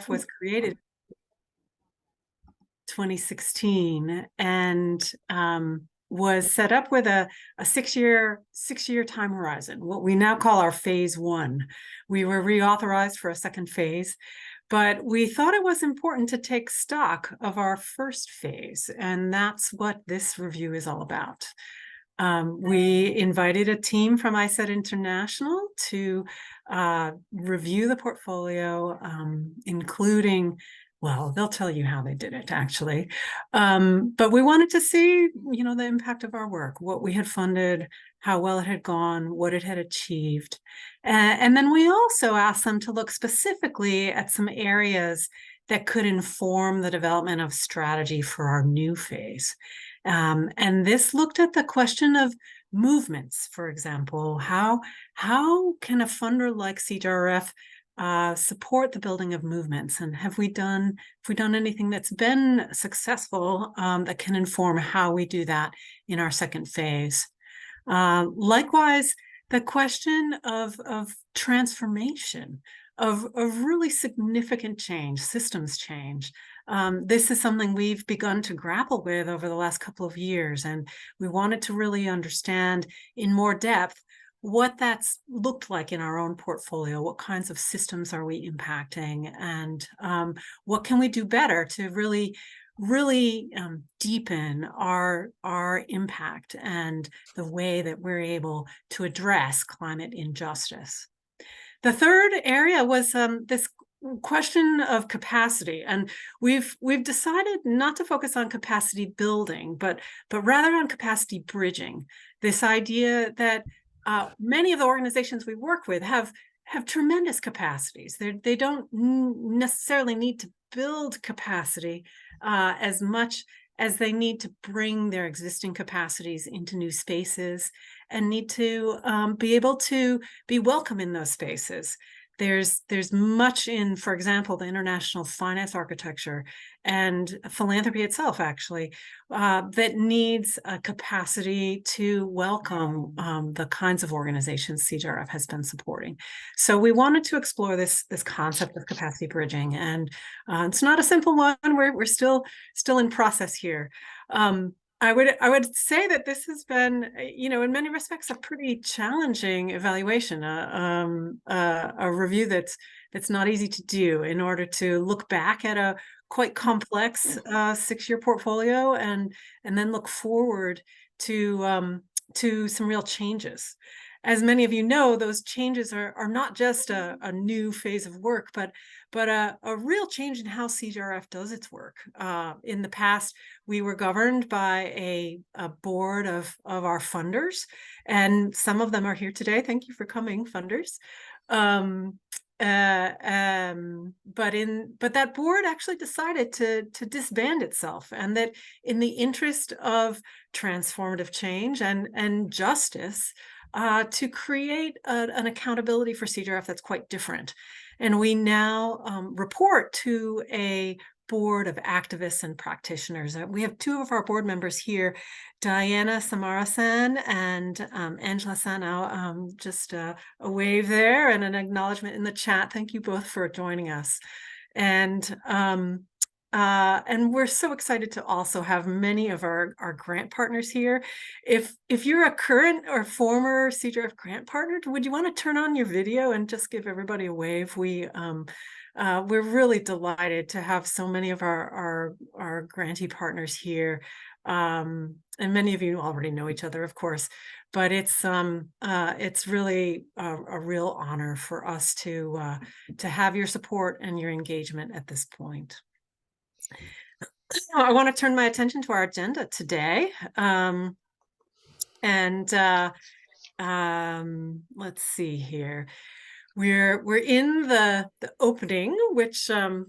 was created 2016 and was set up with a six-year time horizon, what we now call our phase one. We were reauthorized for a second phase, but we thought it was important to take stock of our first phase, and that's what this review is all about. We invited a team from ISET International to review the portfolio, including, well, they'll tell you how they did it, actually. But we wanted to see, the impact of our work, what we had funded, how well it had gone, what it had achieved. And then we also asked them to look specifically at some areas that could inform the development of strategy for our new phase. And this looked at the question of movements, for example. How can a funder like CJRF support the building of movements? And have we done anything that's been successful that can inform how we do that in our second phase? Likewise, the question of transformation, of really significant change, systems change. This is something we've begun to grapple with over the last couple of years, and we wanted to really understand in more depth what that's looked like in our own portfolio. What kinds of systems are we impacting, and what can we do better to really deepen our impact and the way that we're able to address climate injustice. The third area was this question of capacity, and we've decided not to focus on capacity building, but rather on capacity bridging. This idea that many of the organizations we work with have tremendous capacities. They don't necessarily need to build capacity as much as they need to bring their existing capacities into new spaces and need to be able to be welcome in those spaces. There's much in, for example, the international finance architecture and philanthropy itself, actually, that needs a capacity to welcome the kinds of organizations CJRF has been supporting. So we wanted to explore this concept of capacity bridging, and it's not a simple one. We're still in process here. I would say that this has been, in many respects, a pretty challenging evaluation, a review that's not easy to do in order to look back at a quite complex 6-year portfolio and then look forward to some real changes. As many of you know, those changes are not just a new phase of work, but a real change in how CJRF does its work. In the past, we were governed by a board of our funders, and some of them are here today. Thank you for coming, funders. But that board actually decided to disband itself, and that in the interest of transformative change and justice, to create an accountability for CJRF that's quite different. And we now report to a board of activists and practitioners. We have 2 of our board members here, Diana Samarasan and Angela Sano. Just a wave there and an acknowledgement in the chat. Thank you both for joining us. And we're so excited to also have many of our grant partners here. If you're a current or former CJRF grant partner, would you want to turn on your video and just give everybody a wave? We're really delighted to have so many of our grantee partners here. And many of you already know each other, of course, but it's really a real honor for us to have your support and your engagement at this point. I want to turn my attention to our agenda today. Let's see here. We're in the opening, which will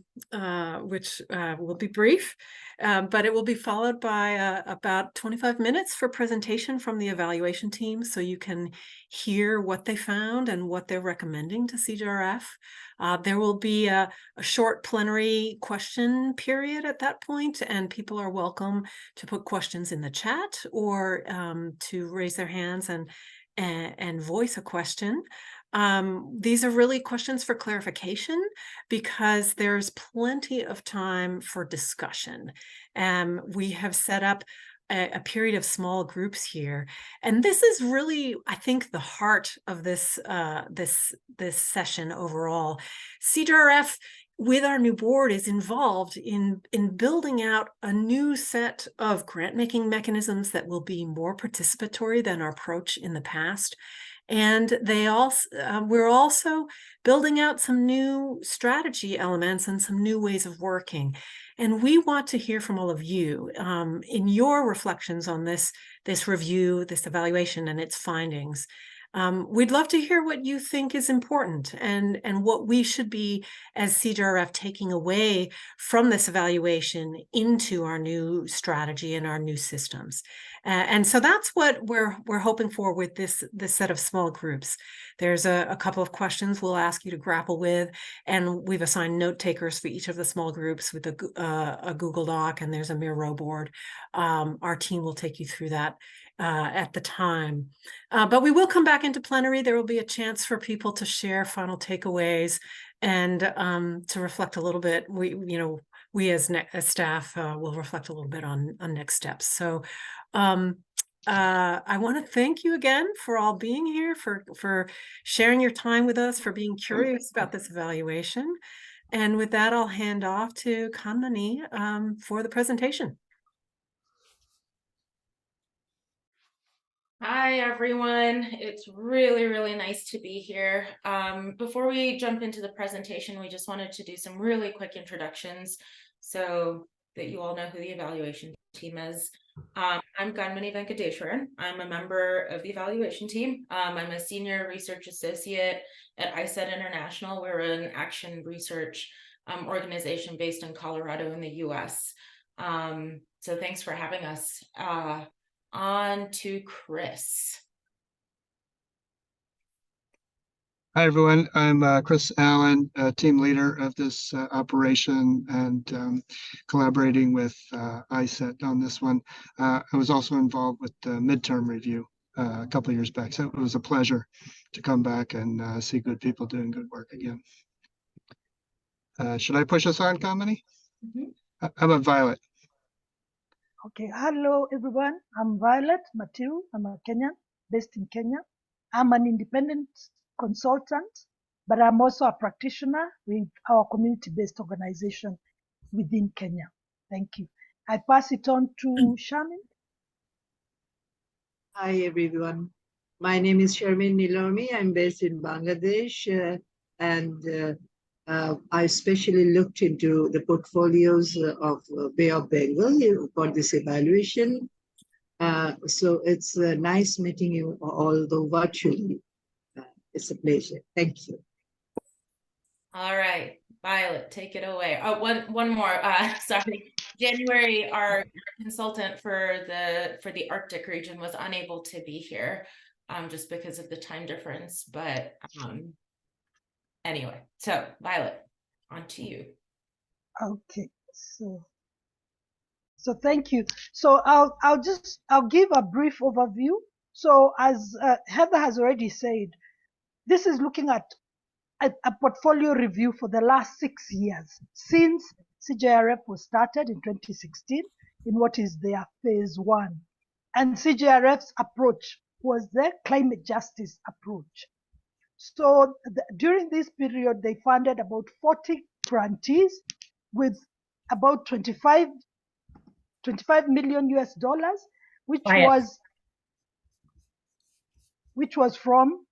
be brief, but it will be followed by about 25 minutes for presentation from the evaluation team, so you can hear what they found and what they're recommending to CJRF. There will be a short plenary question period at that point, and people are welcome to put questions in the chat or to raise their hands and voice a question. These are really questions for clarification because there's plenty of time for discussion. We have set up a period of small groups here, and this is really, I think, the heart of this this session overall. CJRF, with our new board, is involved in building out a new set of grant making mechanisms that will be more participatory than our approach in the past. And they also, we're also building out some new strategy elements and some new ways of working. And we want to hear from all of you in your reflections on this review, this evaluation, and its findings. We'd love to hear what you think is important and what we should be, as CJRF, taking away from this evaluation into our new strategy and our new systems. And so that's what we're hoping for with this set of small groups. There's a couple of questions we'll ask you to grapple with, and we've assigned note takers for each of the small groups with a Google Doc, and there's a Miro board. Our team will take you through that at the time. But we will come back into plenary. There will be a chance for people to share final takeaways and to reflect a little bit. We as staff will reflect a little bit on next steps. So I want to thank you again for all being here, for sharing your time with us, for being curious about this evaluation. And with that, I'll hand off to Kanmani for the presentation. Hi, everyone. It's really, really nice to be here. Before we jump into the presentation, we just wanted to do some really quick introductions so that you all know who the evaluation team is. I'm Ganmani Venkateshwaran. I'm a member of the evaluation team. I'm a senior research associate at ISET International. We're an action research organization based in Colorado in the US. So thanks for having us. On to Chris. Hi, everyone. I'm Chris Allen, team leader of this operation and collaborating with ISET on this one. I was also involved with the midterm review a couple of years back, so it was a pleasure to come back and see good people doing good work again. Should I push us on, Kamini? How about Violet? Okay, hello everyone. I'm Violet Matiu. I'm a Kenyan based in Kenya. I'm an independent consultant, but I'm also a practitioner with our community-based organization within Kenya. Thank you. I pass it on to Sharmin. Hi everyone. My name is Sharmin Nilomi. I'm based in Bangladesh and I especially looked into the portfolios of Bay of Bengal for this evaluation. So it's nice meeting you, although virtually. It's a pleasure. Thank you. All right, Violet, take it away. Oh, one more. Sorry, January, our consultant for the Arctic region was unable to be here, just because of the time difference. But anyway, so Violet, on to you. Okay, so thank you. So I'll give a brief overview. So as Heather has already said, this is looking at a portfolio review for the last 6 years since CJRF was started in 2016 in what is their phase 1. And CJRF's approach was the climate justice approach. So during this period, they funded about 40 grantees with about 25 million US dollars, which was from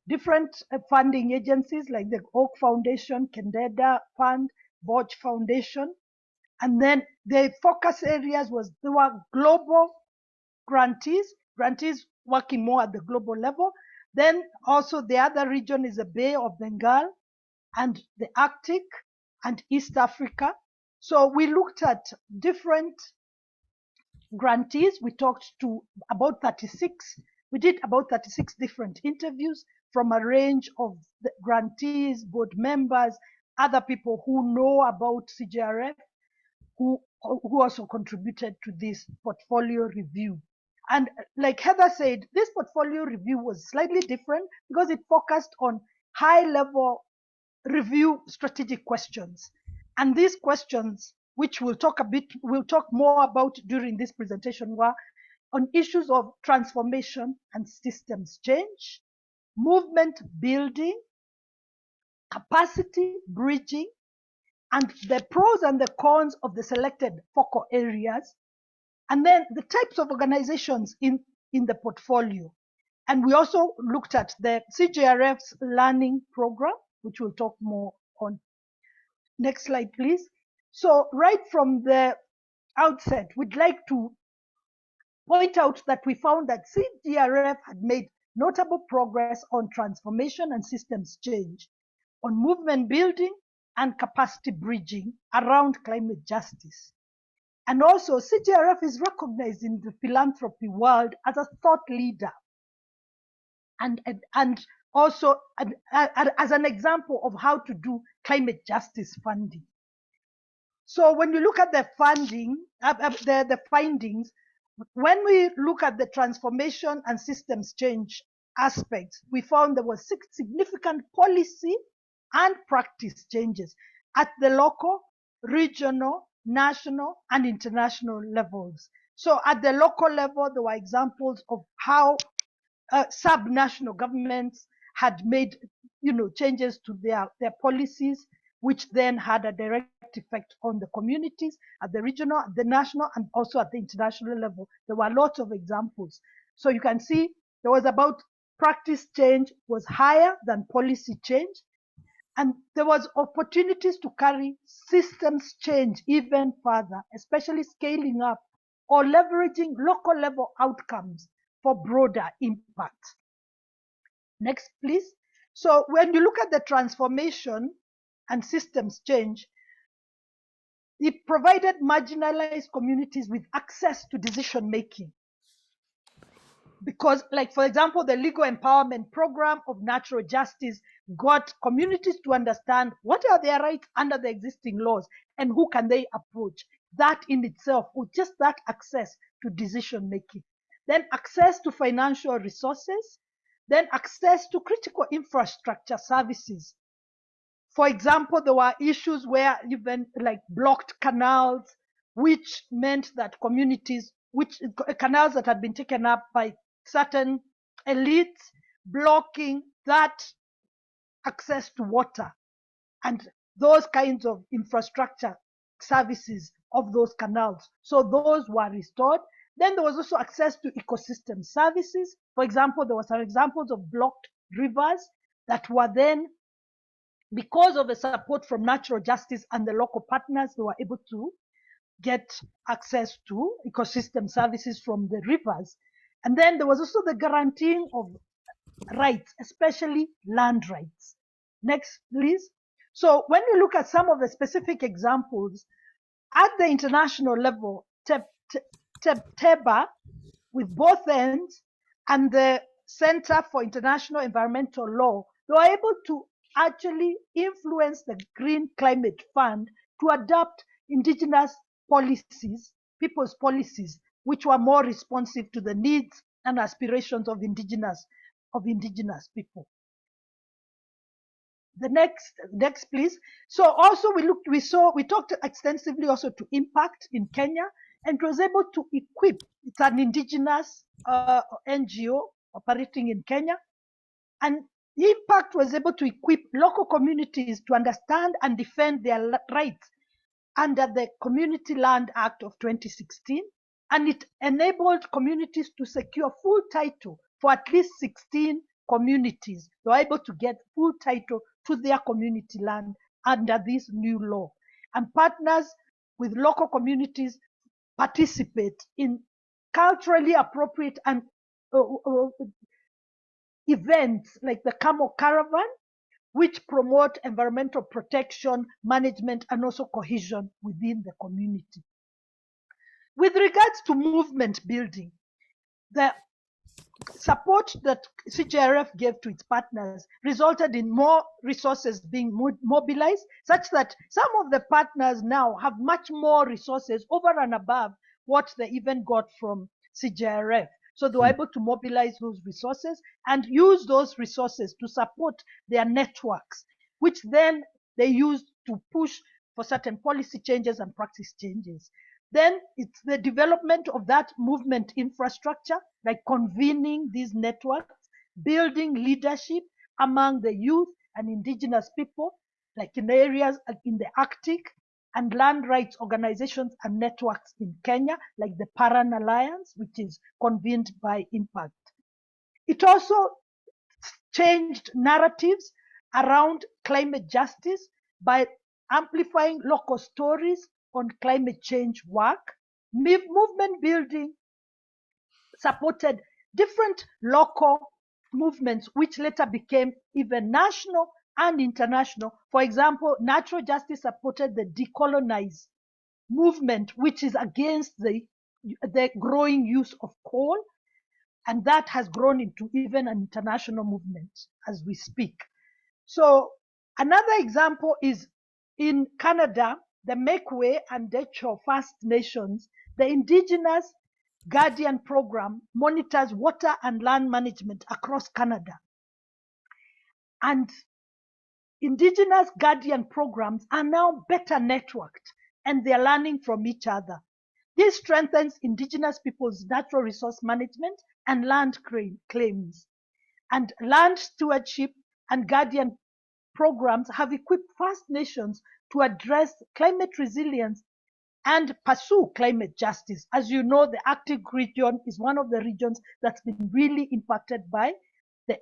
different funding agencies like the Oak Foundation, Kendeda Fund, Boch Foundation. And then the focus areas there were global grantees working more at the global level. Then also the other region is the Bay of Bengal and the Arctic and East Africa. So we looked at different grantees. We talked to about 36. We did about 36 different interviews from a range of the grantees, board members, other people who know about CJRF, who also contributed to this portfolio review. And like Heather said, this portfolio review was slightly different because it focused on high-level review strategic questions. And these questions, which we'll talk more about during this presentation, were on issues of transformation and systems change, movement building, capacity bridging, and the pros and the cons of the selected focal areas, and then the types of organizations in the portfolio. And we also looked at the CJRF's learning program, which we'll talk more on. Next slide, please. So right from the outset, we'd like to point out that we found that CJRF had made notable progress on transformation and systems change, on movement building and capacity bridging around climate justice. And also, CJRF is recognized in the philanthropy world as a thought leader and also as an example of how to do climate justice funding. So when you look at the funding, the findings, when we look at the transformation and systems change aspects, we found there was significant policy and practice changes at the local, regional, national, and international levels. So at the local level, there were examples of how sub-national governments had made, changes to their policies, which then had a direct effect on the communities at the regional, the national, and also at the international level. There were lots of examples. So you can see there was about practice change was higher than policy change. And there was opportunities to carry systems change even further, especially scaling up or leveraging local level outcomes for broader impact. Next, please. So when you look at the transformation and systems change, it provided marginalized communities with access to decision making. Because, like, for example, the legal empowerment program of natural justice got communities to understand what are their rights under the existing laws and who can they approach. That in itself, with just that access to decision making. Then access to financial resources, then access to critical infrastructure services. For example, there were issues where even like blocked canals, which meant that communities, canals that had been taken up by certain elites, blocking that access to water and those kinds of infrastructure services of those canals. So those were restored. Then there was also access to ecosystem services. For example, there were some examples of blocked rivers that were then, because of the support from natural justice and the local partners, they were able to get access to ecosystem services from the rivers. And then there was also the guaranteeing of rights, especially land rights. Next, please. So when we look at some of the specific examples, at the international level, TEBA, with both ends, and the Center for International Environmental Law, they were able to actually influence the Green Climate Fund to adopt indigenous policies, people's policies, which were more responsive to the needs and aspirations of indigenous people. The next, please. So also we talked extensively also to impact in Kenya, and was able to equip. It's an indigenous NGO operating in Kenya, and Impact was able to equip local communities to understand and defend their rights under the Community Land Act of 2016, and it enabled communities to secure full title for at least 16 communities. They were able to get full title to their community land under this new law. And partners with local communities participate in culturally appropriate and events like the Camel Caravan, which promote environmental protection, management, and also cohesion within the community. With regards to movement building, the support that CJRF gave to its partners resulted in more resources being mobilized, such that some of the partners now have much more resources over and above what they even got from CJRF. So they were able to mobilize those resources and use those resources to support their networks, which then they used to push for certain policy changes and practice changes. Then it's the development of that movement infrastructure, like convening these networks, building leadership among the youth and indigenous people, like in the areas in the Arctic, and land rights organizations and networks in Kenya, like the Paran Alliance, which is convened by Impact. It also changed narratives around climate justice by amplifying local stories on climate change work. Movement building supported different local movements, which later became even national and international. For example, natural justice supported the decolonize movement, which is against the growing use of coal, and that has grown into even an international movement as we speak. So another example is in Canada, the Makeway and Decho First Nations, the Indigenous Guardian Program monitors water and land management across Canada. And Indigenous Guardian programs are now better networked and they're learning from each other. This strengthens Indigenous people's natural resource management and land claims. And land stewardship and guardian programs have equipped First Nations to address climate resilience and pursue climate justice. As you know, the Arctic region is one of the regions that's been really impacted by the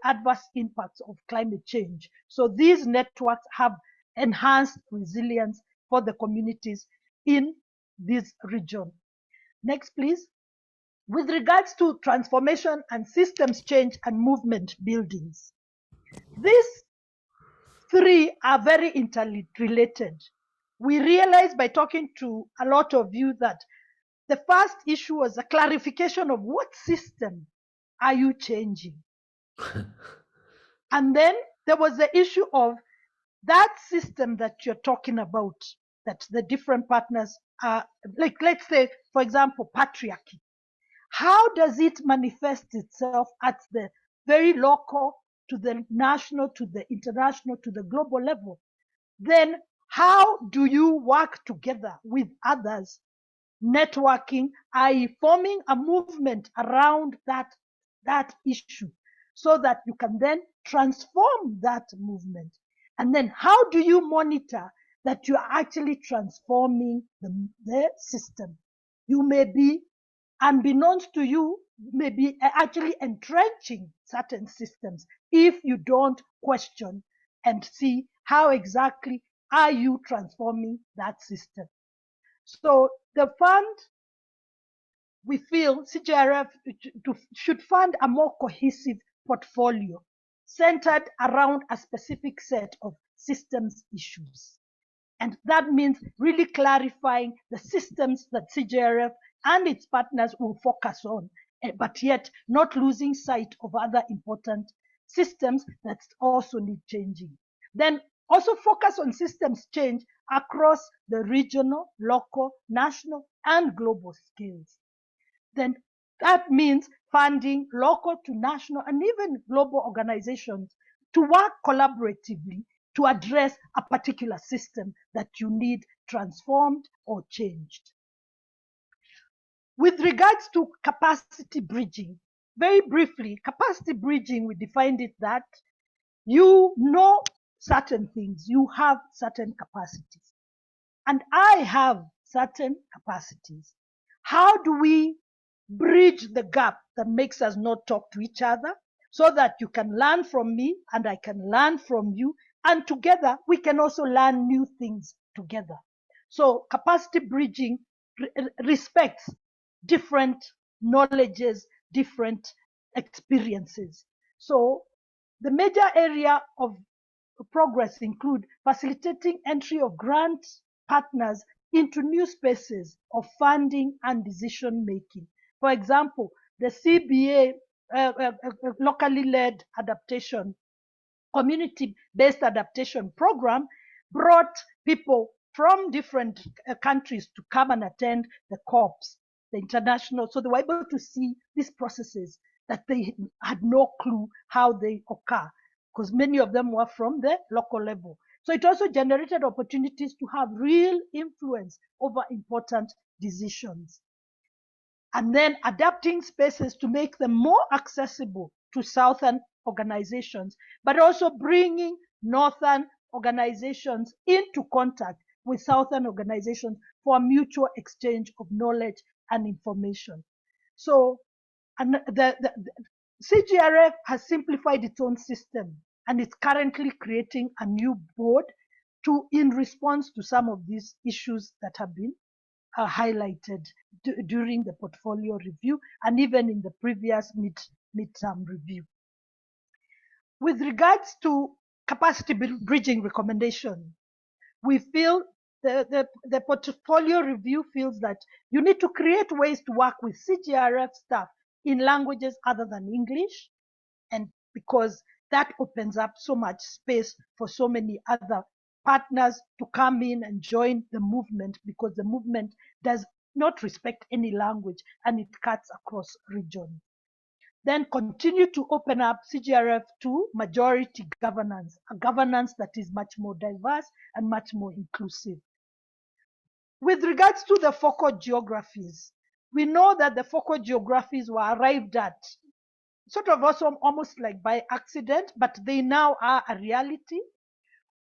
adverse impacts of climate change. So these networks have enhanced resilience for the communities in this region. Next, please. With regards to transformation and systems change and movement buildings, these three are very interrelated. We realized by talking to a lot of you that the first issue was a clarification of what system are you changing? And then there was the issue of that system that you're talking about, that the different partners are, like, let's say, for example, patriarchy. How does it manifest itself at the very local, to the national, to the international, to the global level? Then how do you work together with others, networking, i.e. forming a movement around that issue so that you can then transform that movement? And then how do you monitor that you are actually transforming the system? You may be, unbeknownst to you, may be actually entrenching certain systems if you don't question and see how exactly are you transforming that system. So the fund, we feel CJRF should fund a more cohesive portfolio centered around a specific set of systems issues. And that means really clarifying the systems that CJRF and its partners will focus on, but yet not losing sight of other important systems that also need changing. Then also focus on systems change across the regional, local, national, and global scales. Then that means funding local to national and even global organizations to work collaboratively to address a particular system that you need transformed or changed. With regards to capacity bridging, very briefly, capacity bridging, we defined it that you know certain things, you have certain capacities, and I have certain capacities. How do we bridge the gap that makes us not talk to each other so that you can learn from me and I can learn from you, and together we can also learn new things together? So capacity bridging respects different knowledges, different experiences. So the major area of progress include facilitating entry of grant partners into new spaces of funding and decision making. For example, the CBA, locally led adaptation, community-based adaptation program, brought people from different countries to come and attend the COPs. the international. So they were able to see these processes that they had no clue how they occur, because many of them were from the local level. So it also generated opportunities to have real influence over important decisions. And then adapting spaces to make them more accessible to Southern organizations, but also bringing Northern organizations into contact with Southern organizations for a mutual exchange of knowledge and information. So and the CJRF has simplified its own system, and it's currently creating a new board in response to some of these issues that have been highlighted during the portfolio review and even in the previous midterm review. With regards to capacity bridging recommendation, we feel the portfolio review feels that you need to create ways to work with CJRF staff in languages other than English, and because that opens up so much space for so many other partners to come in and join the movement, because the movement does not respect any language and it cuts across regions. Then continue to open up CJRF to majority governance, a governance that is much more diverse and much more inclusive. With regards to the focal geographies, we know that the focal geographies were arrived at sort of also almost like by accident, but they now are a reality.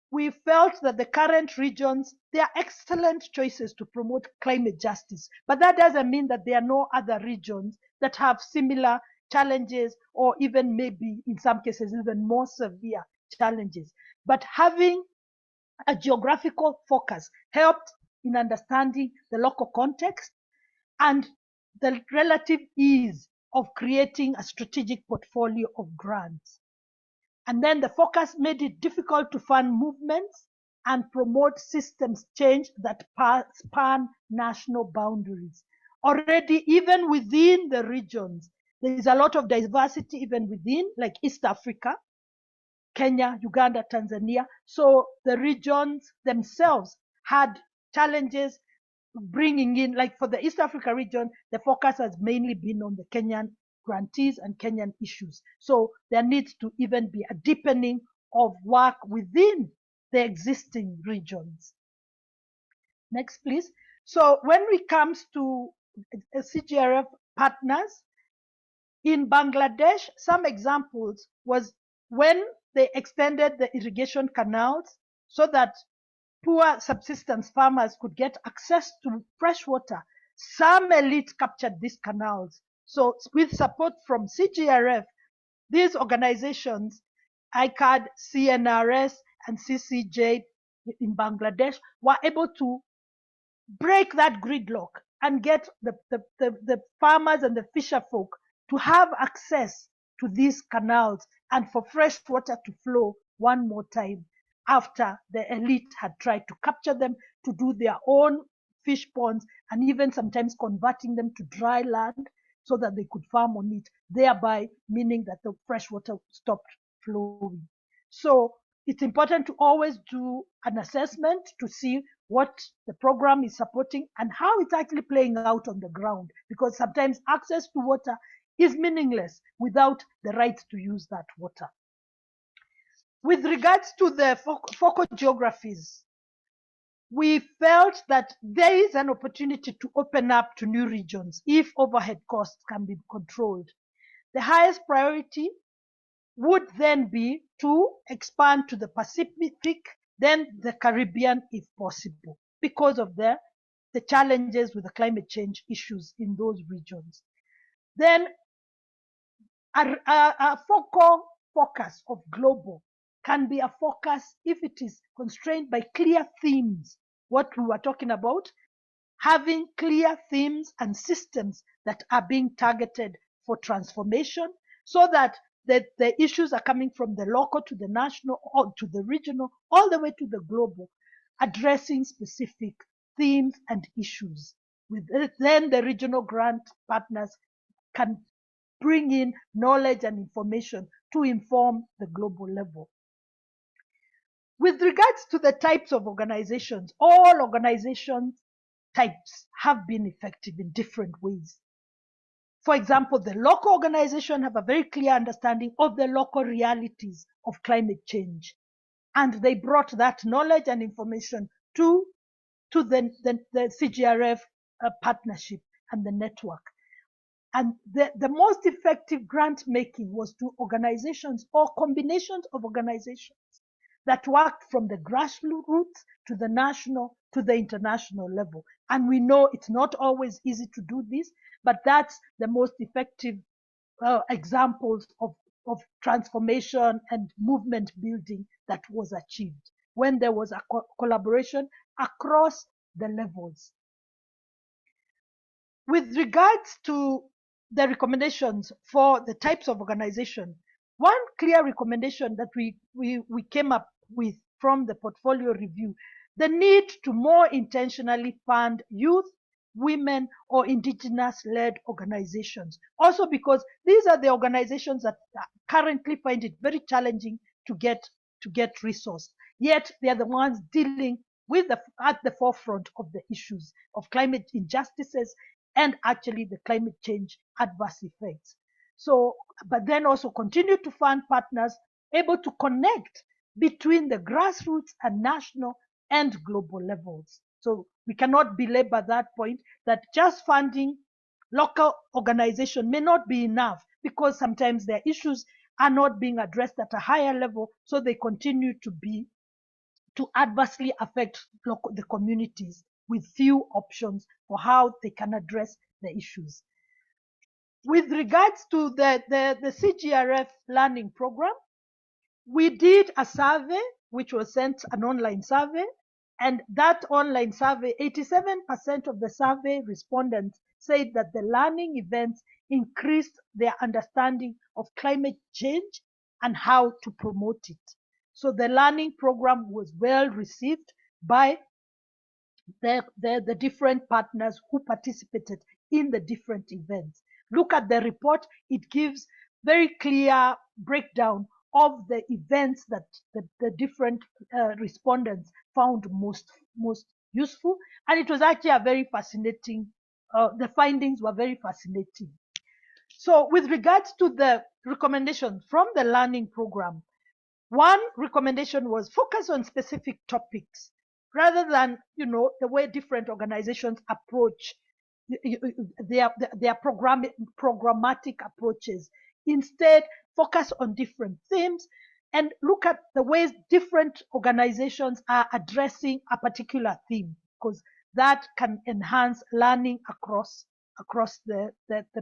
We felt that the current regions, they are excellent choices to promote climate justice, but that doesn't mean that there are no other regions that have similar challenges, or even maybe in some cases even more severe challenges. But having a geographical focus helped in understanding the local context and the relative ease of creating a strategic portfolio of grants. And then the focus made it difficult to fund movements and promote systems change that span national boundaries. Already, even within the regions, there is a lot of diversity even within, like East Africa, Kenya, Uganda, Tanzania. So the regions themselves had challenges bringing in, like for the East Africa region, the focus has mainly been on the Kenyan grantees and Kenyan issues. So there needs to even be a deepening of work within the existing regions. Next, please. So when it comes to CJRF partners, in Bangladesh, some examples was when they extended the irrigation canals so that poor subsistence farmers could get access to fresh water. Some elites captured these canals. So with support from CJRF, these organizations, ICAD, CNRS, and CCJ in Bangladesh, were able to break that gridlock and get the farmers and the fisher folk to have access to these canals and for fresh water to flow one more time, after the elite had tried to capture them to do their own fish ponds and even sometimes converting them to dry land so that they could farm on it, thereby meaning that the fresh water stopped flowing. So it's important to always do an assessment to see what the program is supporting and how it's actually playing out on the ground, because sometimes access to water is meaningless without the right to use that water. With regards to the focal geographies, we felt that there is an opportunity to open up to new regions if overhead costs can be controlled. The highest priority would then be to expand to the Pacific, then the Caribbean if possible, because of the challenges with the climate change issues in those regions. Then a focal focus of global can be a focus if it is constrained by clear themes, what we were talking about, having clear themes and systems that are being targeted for transformation, so that the issues are coming from the local to the national or to the regional, all the way to the global, addressing specific themes and issues. Then the regional grant partners can bring in knowledge and information to inform the global level. With regards to the types of organizations, all organizations types have been effective in different ways. For example, the local organization have a very clear understanding of the local realities of climate change. And they brought that knowledge and information to the CJRF partnership and the network. And the most effective grant making was to organizations or combinations of organizations that worked from the grassroots to the national to the international level. And we know it's not always easy to do this, but that's the most effective examples of transformation and movement building that was achieved when there was a collaboration across the levels. With regards to the recommendations for the types of organization, one clear recommendation that we came up with from the portfolio review, the need to more intentionally fund youth, women, or indigenous-led organizations. Also because these are the organizations that currently find it very challenging to get resourced. Yet they are the ones dealing with at the forefront of the issues of climate injustices and actually the climate change adverse effects. So, but then also continue to fund partners able to connect between the grassroots and national and global levels. So we cannot belabor that point that just funding local organization may not be enough because sometimes their issues are not being addressed at a higher level, so they continue to adversely affect the communities with few options for how they can address the issues. With regards to the CJRF learning program, we did a survey, which was sent an online survey, and that online survey, 87% of the survey respondents said that the learning events increased their understanding of climate change and how to promote it. So the learning program was well received by the different partners who participated in the different events. Look at the report. It gives very clear breakdown of the events that the different respondents found most useful. And it was actually a very fascinating, the findings were very fascinating. So with regards to the recommendations from the learning program, one recommendation was focus on specific topics rather than, the way different organizations approach their programmatic approaches. Instead, focus on different themes and look at the ways different organizations are addressing a particular theme, because that can enhance learning across the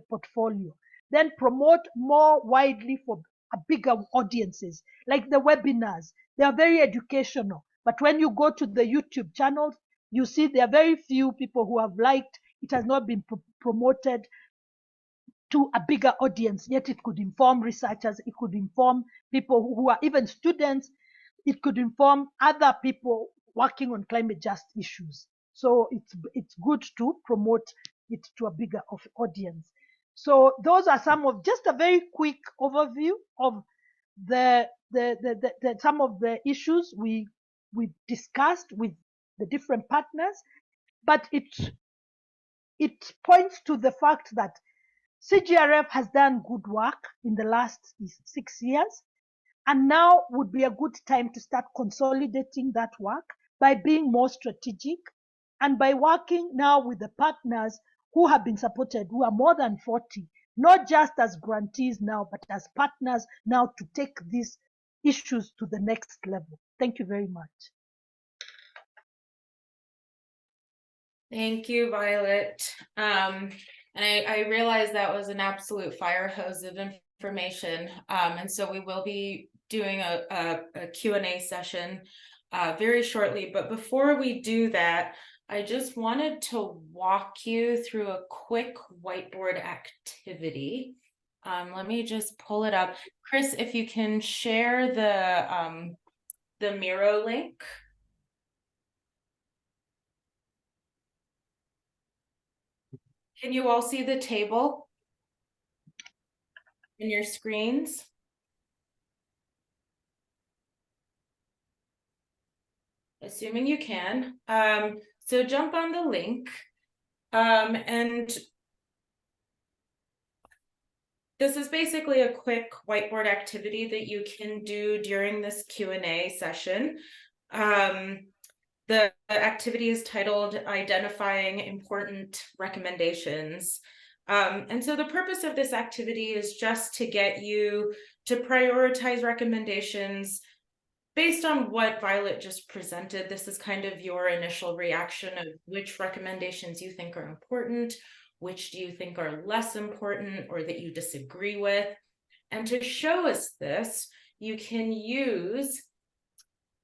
portfolio. Then promote more widely for a bigger audiences, like the webinars. They are very educational, but when you go to the YouTube channels, you see there are very few people who have liked. It has not been promoted to a bigger audience, yet it could inform researchers, it could inform people who are even students, it could inform other people working on climate justice issues. So it's good to promote it to a bigger audience. So those are some of just a very quick overview of the some of the issues we discussed with the different partners, but it points to the fact that CJRF has done good work in the last 6 years, and now would be a good time to start consolidating that work by being more strategic and by working now with the partners who have been supported, who are more than 40, not just as grantees now, but as partners now to take these issues to the next level. Thank you very much. Thank you, Violet. And I realize that was an absolute fire hose of information. And so we will be doing a Q&A session very shortly. But before we do that, I just wanted to walk you through a quick whiteboard activity. Let me just pull it up. Chris, if you can share the Miro link. Can you all see the table in your screens? Assuming you can. So jump on the link, and this is basically a quick whiteboard activity that you can do during this Q&A session. The activity is titled Identifying Important Recommendations. And so the purpose of this activity is just to get you to prioritize recommendations based on what Violet just presented. This is kind of your initial reaction of which recommendations you think are important, which do you think are less important or that you disagree with. And to show us this, you can use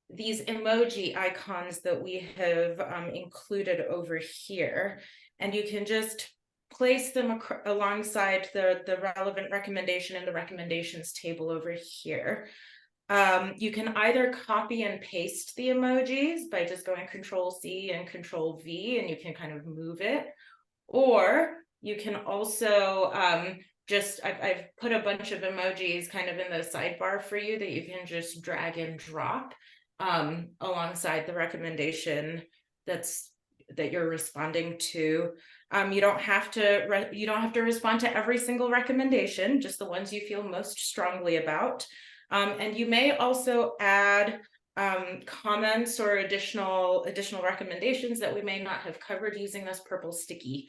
these emoji icons that we have included over here, and you can just place them alongside the relevant recommendation in the recommendations table over here. You can either copy and paste the emojis by just going Control-C and Control-V, and you can kind of move it, or you can also I've put a bunch of emojis kind of in the sidebar for you that you can just drag and drop alongside the recommendation that you're responding to. You don't have to respond to every single recommendation, just the ones you feel most strongly about. And you may also add comments or additional recommendations that we may not have covered using this purple sticky.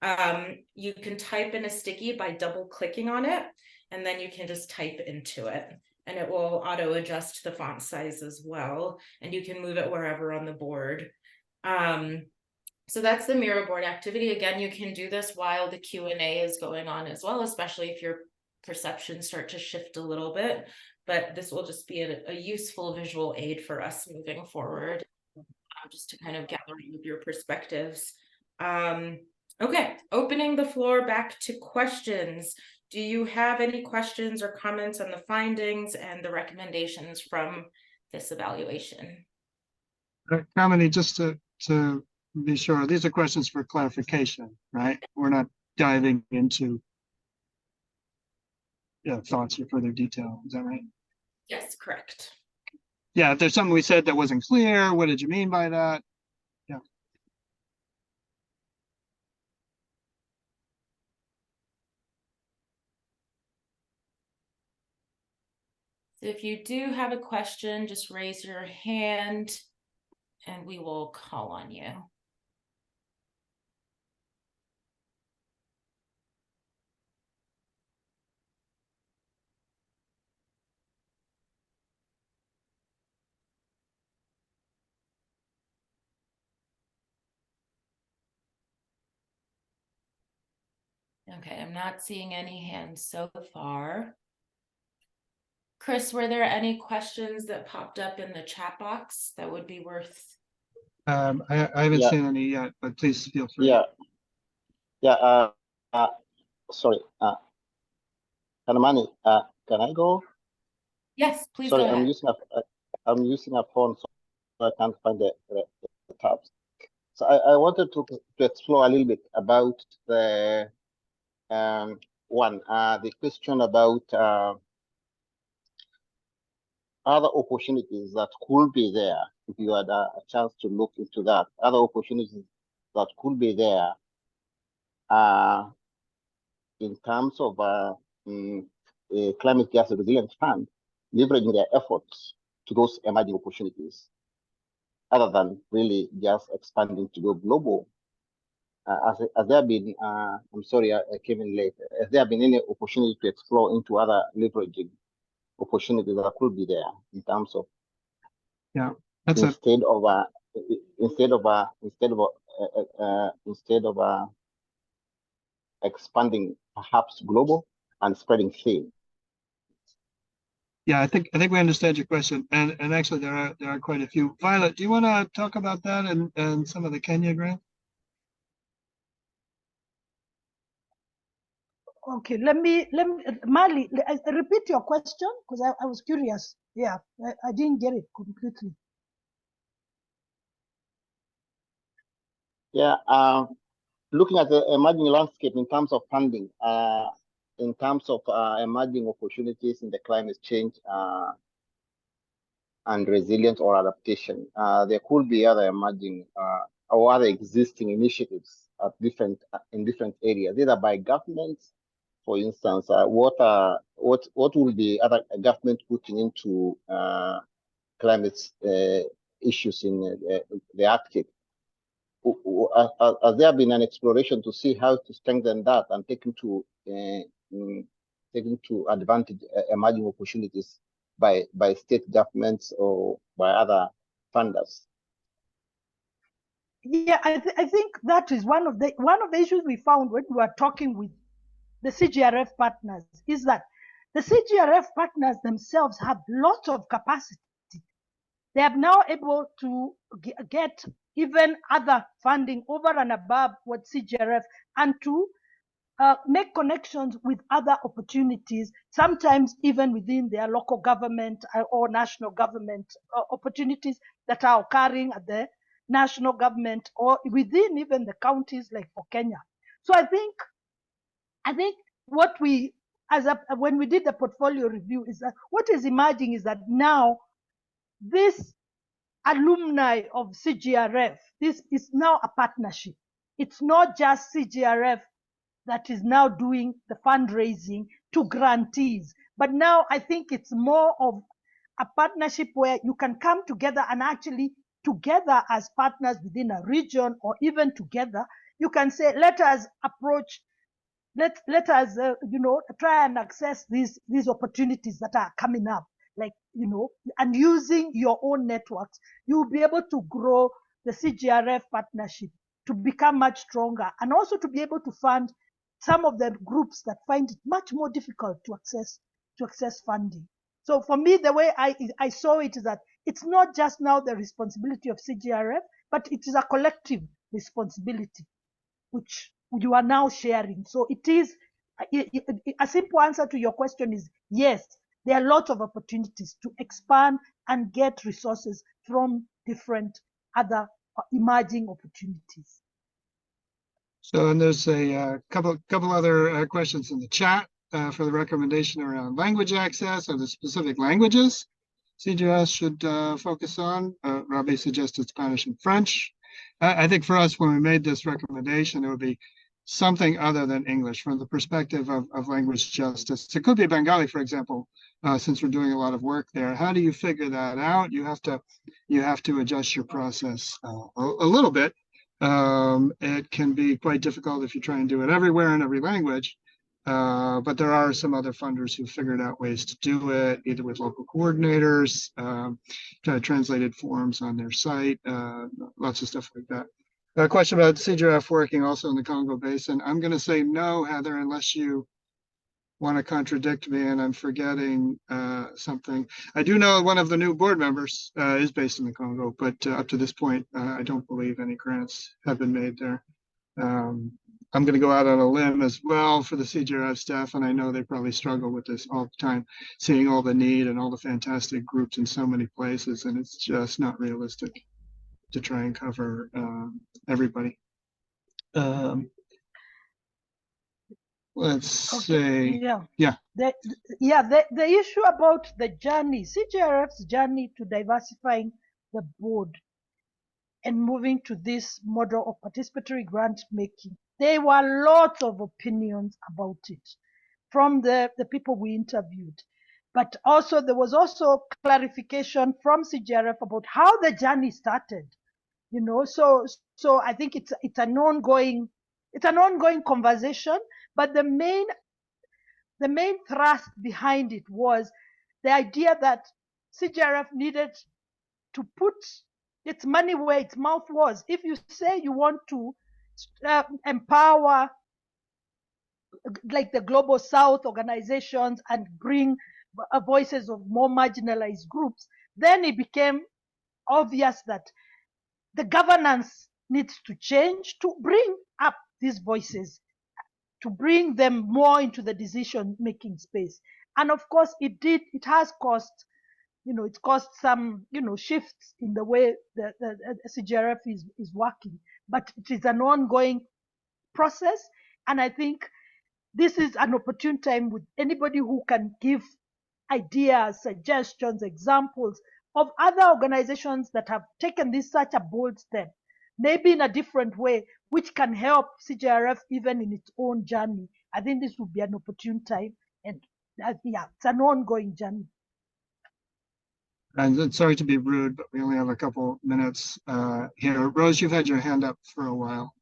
You can type in a sticky by double clicking on it, and then you can just type into it, and it will auto adjust the font size as well, and you can move it wherever on the board. So that's the mirror board activity. Again, you can do this while the Q&A is going on as well, especially if your perceptions start to shift a little bit, but this will just be a useful visual aid for us moving forward, just to kind of gather all of your perspectives. Okay, opening the floor back to questions. Do you have any questions or comments on the findings and the recommendations from this evaluation? Kamini, just to be sure, these are questions for clarification, right? We're not diving into thoughts or further detail. Is that right? Yes, correct. Yeah, if there's something we said that wasn't clear, what did you mean by that? Yeah. If you do have a question, just raise your hand and we will call on you. Okay, I'm not seeing any hands so far. Chris, were there any questions that popped up in the chat box that would be worth? I haven't seen any yet, but please feel free. Sorry, Kanamani, can I go? Yes, please. Sorry, go ahead. I'm using a phone, so I can't find the tabs. So I wanted to explore a little bit about the the question about other opportunities that could be there if you had a chance to look into that. Other opportunities that could be there in terms of a climate gas resilience fund, leveraging their efforts to those emerging opportunities, other than really just expanding to go global. Has there been, I'm sorry, I came in late. Has there been any opportunity to explore into other leveraging opportunities that could be there in terms of, instead of expanding perhaps global and spreading things? Yeah, I think we understand your question, and actually there are quite a few. Violet, do you want to talk about that and some of the Kenya grant? Okay, let me Mali, repeat your question because I was curious. Yeah, I didn't get it completely. Yeah, looking at the emerging landscape in terms of funding, in terms of emerging opportunities in the climate change and resilience or adaptation, there could be other emerging or other existing initiatives at in different areas, either by governments, for instance, what will be other government putting into climate issues in the Arctic? Has there been an exploration to see how to strengthen that and take into advantage emerging opportunities by state governments or by other funders? Yeah, I think that is one of the issues we found when we were talking with the CJRF partners, is that the CJRF partners themselves have lots of capacity. They are now able to get even other funding over and above what CJRF, and to make connections with other opportunities, sometimes even within their local government or national government opportunities that are occurring at the national government or within even the counties, like for Kenya. So I think what we, when we did the portfolio review, is that what is emerging is that now this alumni of CJRF, this is now a partnership. It's not just CJRF that is now doing the fundraising to grantees, but now I think it's more of a partnership where you can come together and actually together as partners within a region, or even together you can say, let us approach, let us try and access these opportunities that are coming up, like, and using your own networks, you'll be able to grow the CJRF partnership to become much stronger, and also to be able to fund some of the groups that find it much more difficult to access funding. So for me, the way I saw it is that it's not just now the responsibility of CJRF, but it is a collective responsibility, which you are now sharing. So it is a simple answer to your question is yes, there are lots of opportunities to expand and get resources from different other emerging opportunities. So, and there's a couple other questions in the chat for the recommendation around language access or the specific languages CJRF should focus on. Robbie suggested Spanish and French. I think for us, when we made this recommendation, it would be something other than English from the perspective of language justice. It could be Bengali, for example, since we're doing a lot of work there. How do you figure that out? You have to adjust your process a little bit. It can be quite difficult if you try and do it everywhere in every language. But there are some other funders who figured out ways to do it, either with local coordinators, translated forms on their site, lots of stuff like that. A question about CJRF working also in the Congo Basin. I'm going to say no, Heather, unless you want to contradict me and I'm forgetting something. I do know one of the new board members is based in the Congo, but up to this point, I don't believe any grants have been made there. I'm going to go out on a limb as well for the CJRF staff, and I know they probably struggle with this all the time, seeing all the need and all the fantastic groups in so many places, and it's just not realistic to try and cover everybody. Let's say, yeah. The issue about the journey, CJRF's journey to diversifying the board and moving to this model of participatory grant making, there were lots of opinions about it from the people we interviewed. But also there was also clarification from CJRF about how the journey started. So I think it's an ongoing conversation, but the main thrust behind it was the idea that CJRF needed to put its money where its mouth was. If you say you want to empower like the Global South organizations and bring voices of more marginalized groups, then it became obvious that the governance needs to change to bring up these voices, to bring them more into the decision-making space. And of course, it has cost, it's caused some, shifts in the way the CJRF is working, but it is an ongoing process. And I think this is an opportune time with anybody who can give ideas, suggestions, examples of other organizations that have taken this such a bold step, maybe in a different way, which can help CJRF even in its own journey. I think this would be an opportune time, and yeah, it's an ongoing journey. And sorry to be rude, but we only have a couple minutes here. Rose, you've had your hand up for a while.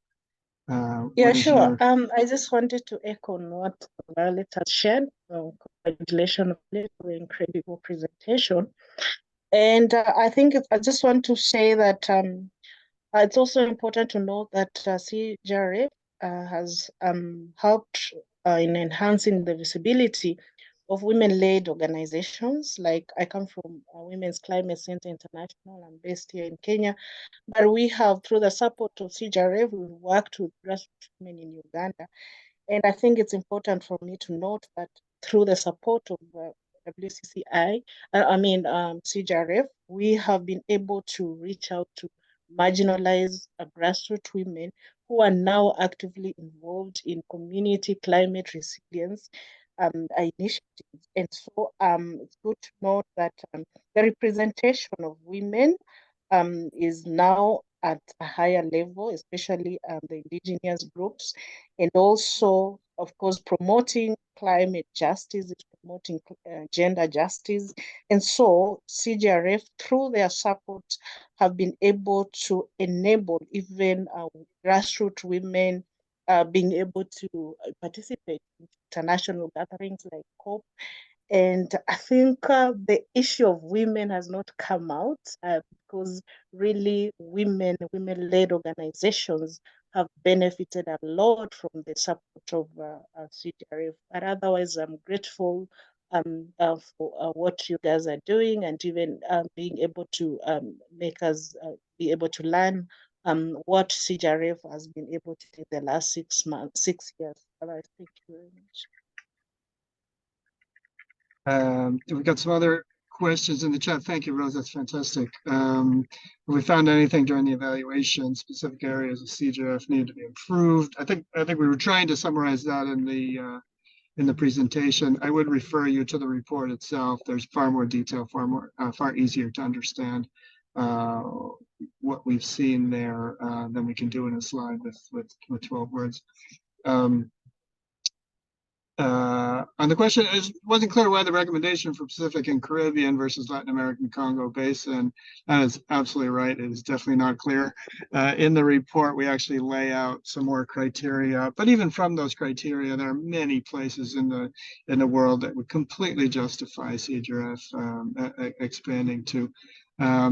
Yeah, what is sure. your- I just wanted to echo on what Violet has shared. Congratulations for the incredible presentation. And I think I just want to say that it's also important to note that CJRF has helped in enhancing the visibility of women-led organizations. Like I come from Women's Climate Center International. I'm based here in Kenya. But we have, through the support of CJRF, we've worked with grassroots women in Uganda. And I think it's important for me to note that through the support of WCCI, CJRF, we have been able to reach out to marginalized grassroots women who are now actively involved in community climate resilience initiatives. And so it's good to note that the representation of women is now at a higher level, especially the indigenous groups, and also, of course, promoting climate justice, is promoting gender justice. And so CJRF, through their support, have been able to enable even grassroots women being able to participate in international gatherings like COP. And I think the issue of women has not come out because really women-led organizations have benefited a lot from the support of CJRF. But otherwise, I'm grateful for what you guys are doing, and even being able to make us be able to learn what CJRF has been able to do the last 6 years. Otherwise, thank you very much. We've got some other questions in the chat. Thank you, Rose. That's fantastic. Have we found anything during the evaluation, specific areas of CJRF need to be improved? I think we were trying to summarize that in the presentation. I would refer you to the report itself. There's far more detail, far easier to understand what we've seen there than we can do in a slide with 12 words. On the question, it wasn't clear why the recommendation for Pacific and Caribbean versus Latin American Congo Basin. That is absolutely right. It is definitely not clear. In the report, we actually lay out some more criteria, but even from those criteria, there are many places in the world that would completely justify CJRF expanding to.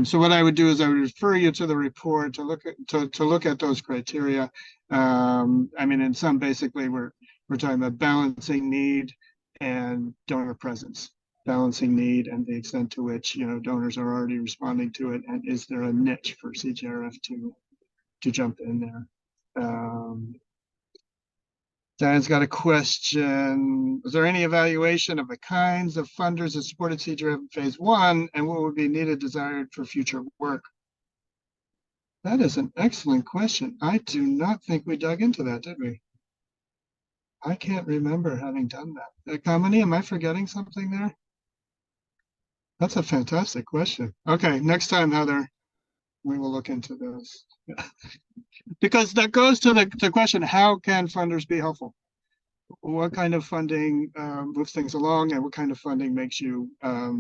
So what I would do is I would refer you to the report to look at those criteria. I mean, in some, basically, we're talking about balancing need and donor presence, balancing need and the extent to which donors are already responding to it, and is there a niche for CJRF to jump in there? Diane's got a question. Was there any evaluation of the kinds of funders that supported CJRF in phase 1, and what would be needed, desired for future work? That is an excellent question. I do not think we dug into that, did we? I can't remember having done that. Kamini, am I forgetting something there? That's a fantastic question. Okay, next time, Heather, we will look into this. Because that goes to the question, how can funders be helpful? What kind of funding moves things along, and what kind of funding makes you a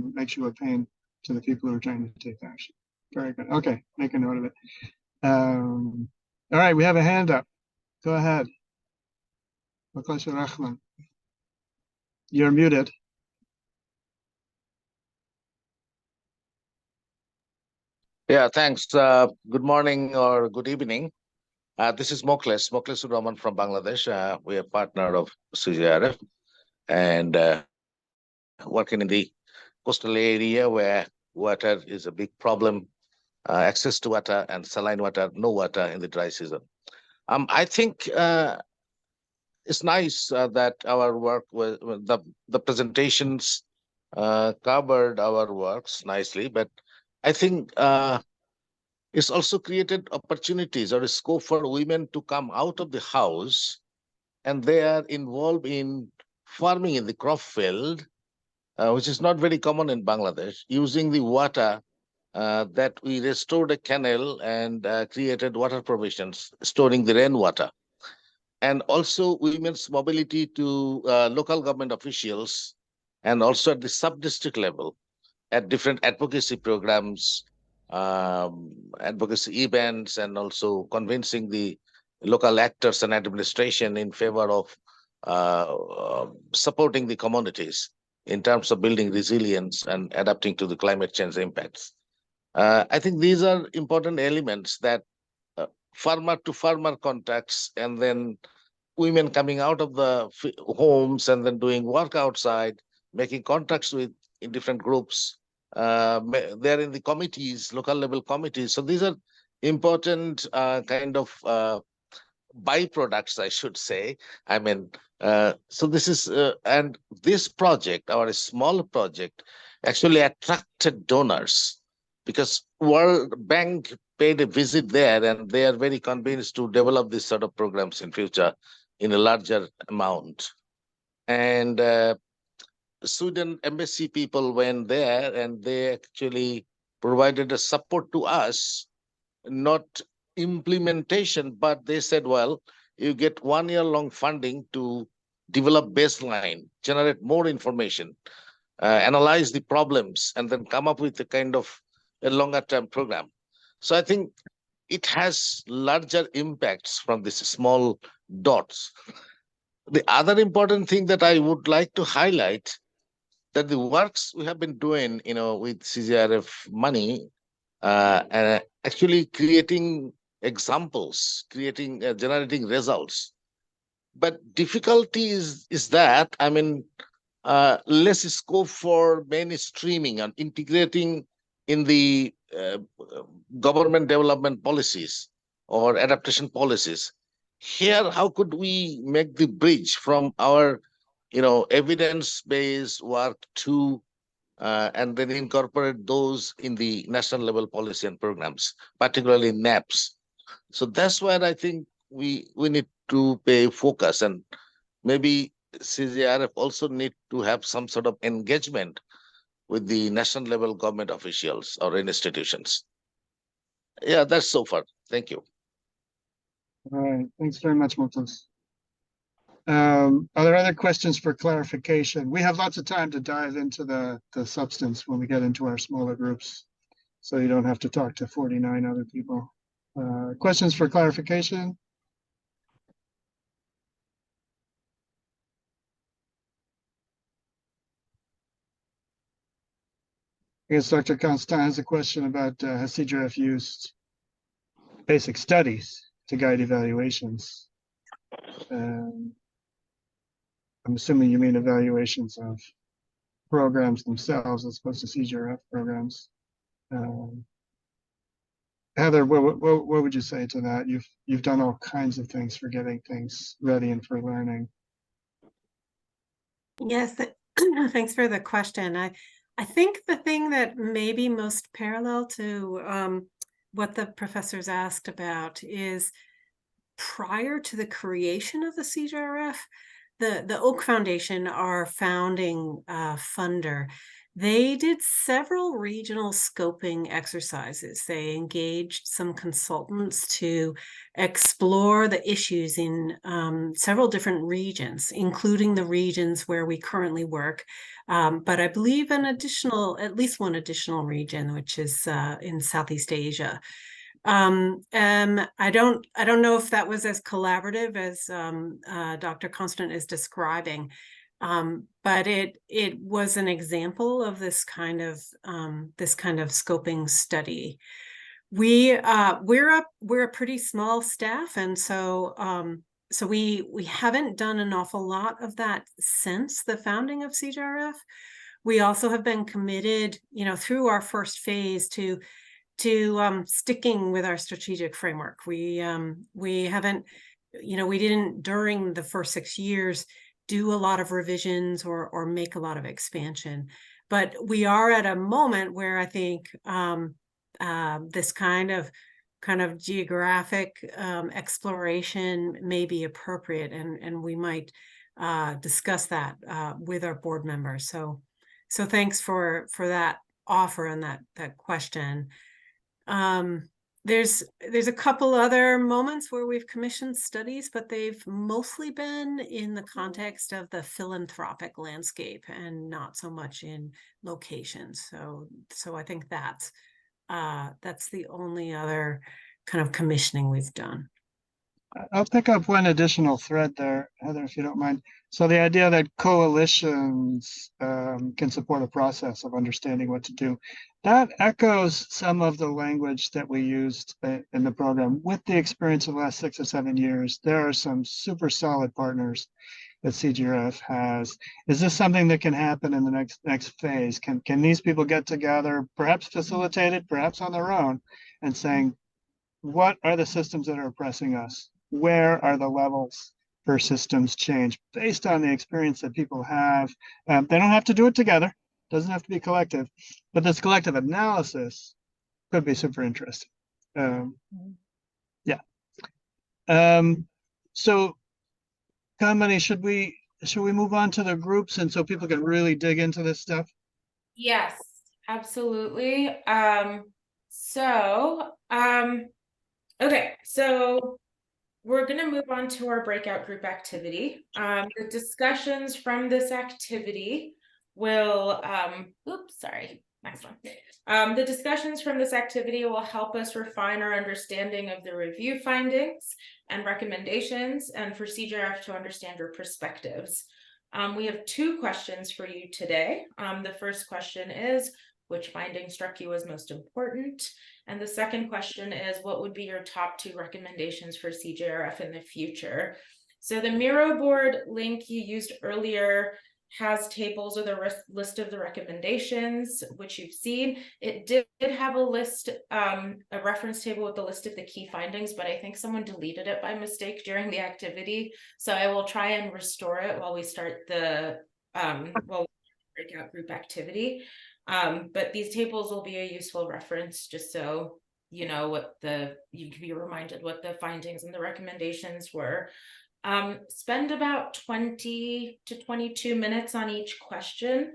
pain to the people who are trying to take action? Very good. Okay, make a note of it. All right, we have a hand up. Go ahead. You're muted. Yeah, thanks. Good morning or good evening. This is Mokles Suraman from Bangladesh. We are partner of CJRF and working in the coastal area where water is a big problem, access to water and saline water, no water in the dry season. I think it's nice that our work with the presentations covered our works nicely, but I think it's also created opportunities or a scope for women to come out of the house, and they are involved in farming in the crop field, which is not very common in Bangladesh, using the water that we restored a canal and created water provisions, storing the rainwater. And also women's mobility to local government officials and also at the sub-district level at different advocacy programs, advocacy events, and also convincing the local actors and administration in favor of supporting the communities in terms of building resilience and adapting to the climate change impacts. I think these are important elements that farmer to farmer contacts, and then women coming out of the homes and then doing work outside, making contacts with in different groups. They're in the committees, local level committees. So these are important kind of byproducts, I should say. I mean, so this is, and this project, our small project, actually attracted donors because World Bank paid a visit there and they are very convinced to develop this sort of programs in future in a larger amount. And Sweden embassy people went there and they actually provided a support to us, not implementation, but they said, well, you get 1 year long funding to develop baseline, generate more information, analyze the problems, and then come up with a kind of a longer term program. So I think it has larger impacts from these small dots. The other important thing that I would like to highlight that the works we have been doing, with CJRF money, actually creating examples, generating results. But difficulty is that, I mean, less scope for mainstreaming and integrating in the government development policies or adaptation policies. Here, how could we make the bridge from our, evidence-based work to and then incorporate those in the national level policy and programs, particularly NAPs. So that's where I think we need to pay focus, and maybe CJRF also need to have some sort of engagement with the national level government officials or institutions. Yeah, that's so far. Thank you. All right, thanks very much, Mokles. Are there other questions for clarification? We have lots of time to dive into the substance when we get into our smaller groups, so you don't have to talk to 49 other people. Questions for clarification? I guess Dr. Constant has a question about has CJRF used basic studies to guide evaluations? I'm assuming you mean evaluations of programs themselves as opposed to CJRF programs. Heather, what would you say to that? You've done all kinds of things for getting things ready and for learning. Yes, thanks for the question. I think the thing that may be most parallel to what the professors asked about is prior to the creation of the CJRF, the Oak Foundation, our founding funder, they did several regional scoping exercises. They engaged some consultants to explore the issues in several different regions, including the regions where we currently work. But I believe at least one additional region, which is in Southeast Asia. I don't know if that was as collaborative as Dr. Constant is describing, but it was an example of this kind of scoping study. We're a pretty small staff, and so we haven't done an awful lot of that since the founding of CJRF. We also have been committed, through our first phase to sticking with our strategic framework. We haven't, we didn't during the first 6 years do a lot of revisions or make a lot of expansion, but we are at a moment where I think this kind of geographic exploration may be appropriate, and we might discuss that with our board members. So thanks for that offer on that question. There's a couple other moments where we've commissioned studies, but they've mostly been in the context of the philanthropic landscape and not so much in locations. So I think that's the only other kind of commissioning we've done. I'll pick up one additional thread there, Heather, if you don't mind. So the idea that coalitions can support a process of understanding what to do, that echoes some of the language that we used in the program. With the experience of the last 6 or 7 years, there are some super solid partners that CJRF has. Is this something that can happen in the next phase? Can these people get together, perhaps facilitated, perhaps on their own, and saying, what are the systems that are oppressing us? Where are the levels for systems change based on the experience that people have? They don't have to do it together. Doesn't have to be collective, but this collective analysis could be super interesting. Yeah. So, Kamini, should we move on to the groups and so people can really dig into this stuff? Yes, absolutely. Okay, so we're going to move on to our breakout group activity. The discussions from this activity will, next one. The discussions from this activity will help us refine our understanding of the review findings and recommendations, and for CJRF to understand your perspectives. We have 2 questions for you today. The first question is, which finding struck you as most important? And the second question is, what would be your top 2 recommendations for CJRF in the future? So the Miro board link you used earlier has tables with a list of the recommendations, which you've seen. It did have a list, a reference table with the list of the key findings, but I think someone deleted it by mistake during the activity. So I will try and restore it while we start the breakout group activity. But these tables will be a useful reference just so you know you can be reminded what the findings and the recommendations were. Spend about 20 to 22 minutes on each question.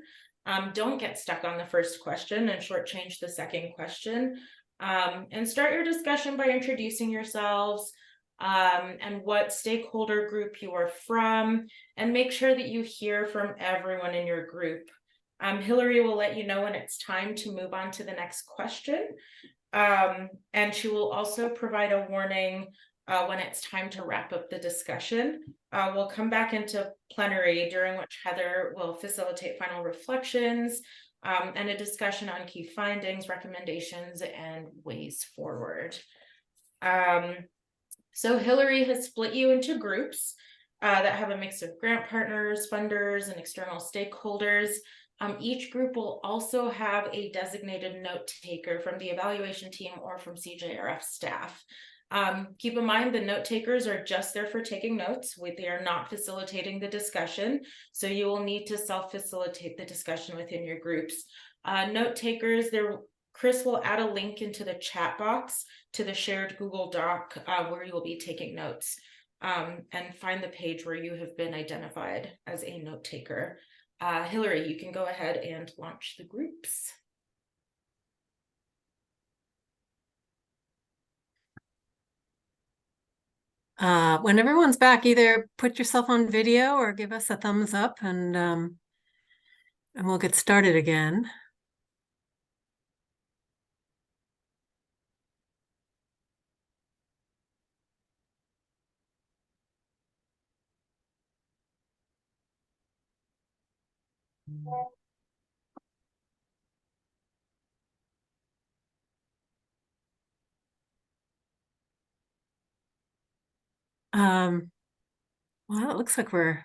Don't get stuck on the first question and shortchange the second question. And start your discussion by introducing yourselves and what stakeholder group you are from, and make sure that you hear from everyone in your group. Hillary will let you know when it's time to move on to the next question. And she will also provide a warning when it's time to wrap up the discussion. We'll come back into plenary, during which Heather will facilitate final reflections and a discussion on key findings, recommendations, and ways forward. So Hillary has split you into groups that have a mix of grant partners, funders, and external stakeholders. Each group will also have a designated note taker from the evaluation team or from CJRF staff. Keep in mind the note takers are just there for taking notes. They are not facilitating the discussion, so you will need to self-facilitate the discussion within your groups. Note takers, Chris will add a link into the chat box to the shared Google Doc where you will be taking notes, and find the page where you have been identified as a note taker. Hillary, you can go ahead and launch the groups. When everyone's back, either put yourself on video or give us a thumbs up, and we'll get started again. Well, it looks like we're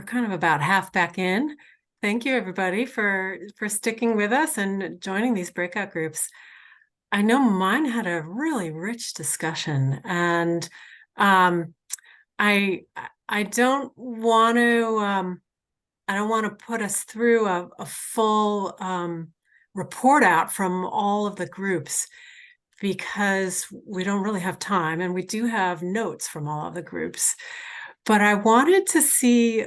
kind of about half back in. Thank you, everybody, for sticking with us and joining these breakout groups. I know mine had a really rich discussion, and I don't want to put us through a full report out from all of the groups, because we don't really have time, and we do have notes from all of the groups. But I wanted to see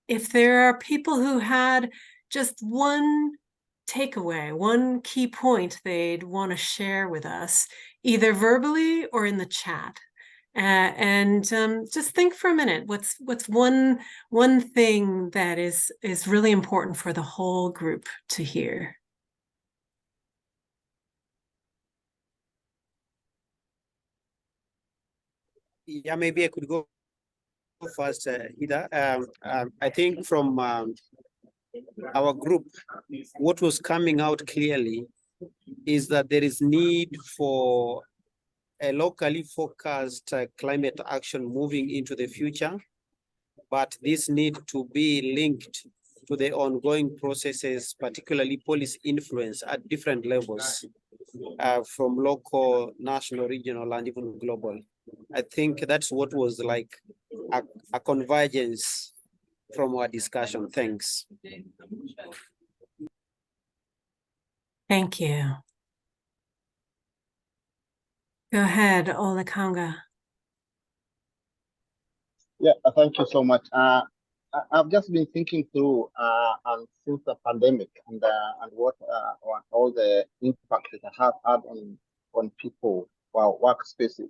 if there are people who had just one takeaway, one key point they'd want to share with us, either verbally or in the chat. And just think for a minute. What's one thing that is really important for the whole group to hear? Yeah, maybe I could go first, Ida. I think from our group, what was coming out clearly is that there is need for a locally focused climate action moving into the future, but this need to be linked to the ongoing processes, particularly policy influence at different levels, from local, national, regional, and even global. I think that's what was like a convergence from our discussion. Thanks. Thank you. Go ahead, Olakanga. Yeah, thank you so much. I've just been thinking through and since the pandemic and what on all the impact it has had on people, well, workspaces,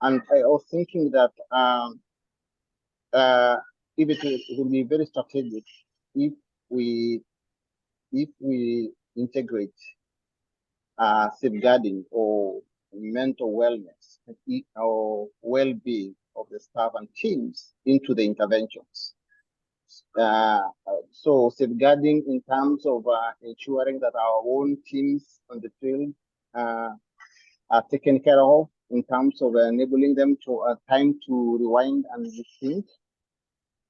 and I was thinking that if it will be very strategic if we integrate safeguarding or mental wellness or well-being of the staff and teams into the interventions. So safeguarding in terms of ensuring that our own teams on the field are taken care of, in terms of enabling them to time to rewind and rethink,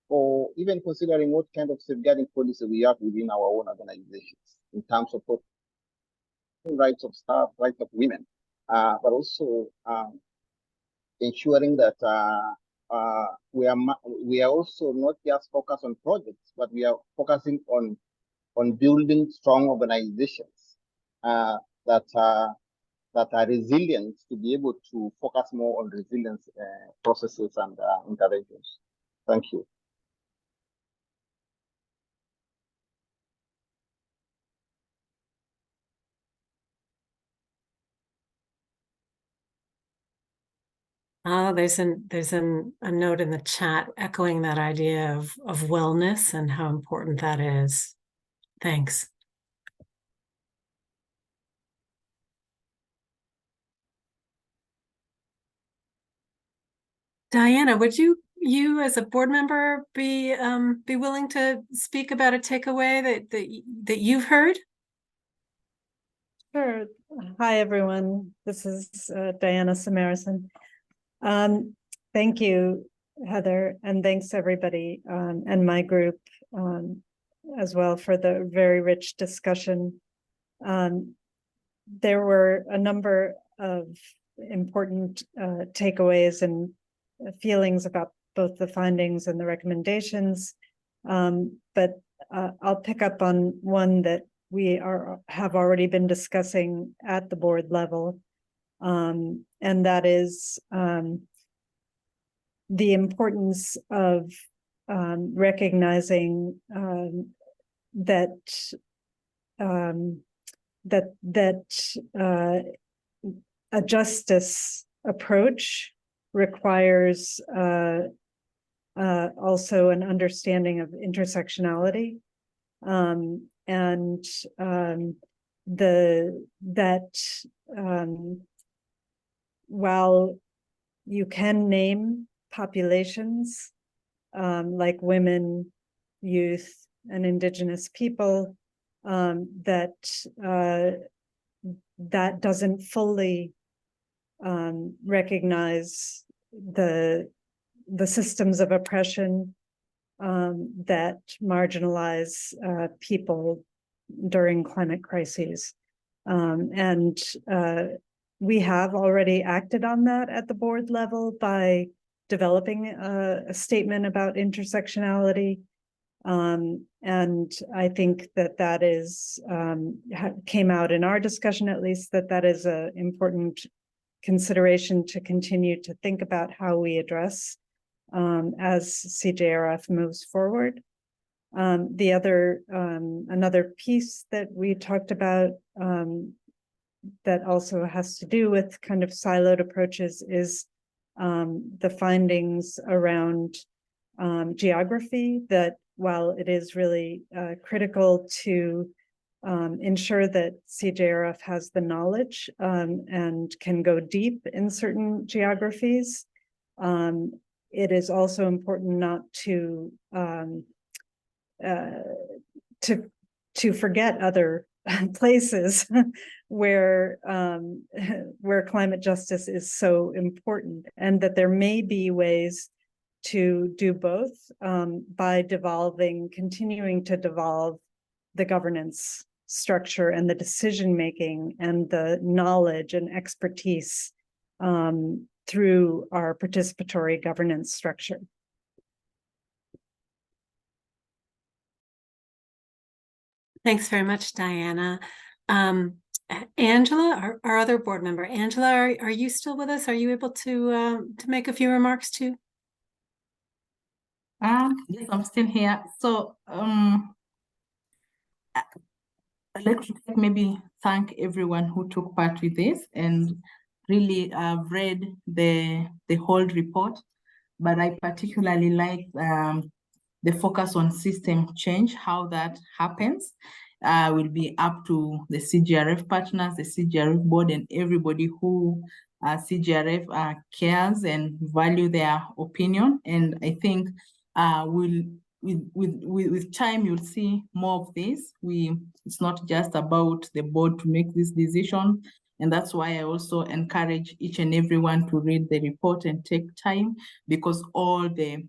or even considering what kind of safeguarding policy we have within our own organizations in terms of rights of staff, rights of women, but also ensuring that we are also not just focused on projects, but we are focusing on building strong organizations that are resilient, to be able to focus more on resilience processes and interventions. Thank you. Oh, there's a note in the chat echoing that idea of wellness and how important that is. Thanks. Diana, would you as a board member be willing to speak about a takeaway that you've heard? Sure. Hi, everyone. This is Diana Samarison. Thank you, Heather, and thanks everybody and my group as well for the very rich discussion. There were a number of important takeaways and feelings about both the findings and the recommendations, but I'll pick up on one that we have already been discussing at the board level, and that is the importance of recognizing that a justice approach requires also an understanding of intersectionality, and while you can name populations like women, youth, and indigenous people, that doesn't fully recognize the systems of oppression that marginalize people during climate crises. And we have already acted on that at the board level by developing a statement about intersectionality. And I think that is came out in our discussion, at least, that is an important consideration to continue to think about how we address as CJRF moves forward. The other, another piece that we talked about that also has to do with kind of siloed approaches is the findings around geography, that while it is really critical to ensure that CJRF has the knowledge and can go deep in certain geographies, it is also important not to forget other places where climate justice is so important, and that there may be ways to do both by continuing to devolve the governance structure and the decision making and the knowledge and expertise through our participatory governance structure. Thanks very much, Diana. Angela, our other board member, Angela, are you still with us? Are you able to make a few remarks too? Yes, I'm still here. So I'd like to maybe thank everyone who took part with this, and really read the whole report, but I particularly like the focus on system change, how that happens. Will be up to the CJRF partners, the CJRF board, and everybody who CJRF cares and value their opinion. And I think with time, you'll see more of this. It's not just about the board to make this decision. And that's why I also encourage each and everyone to read the report and take time, because all the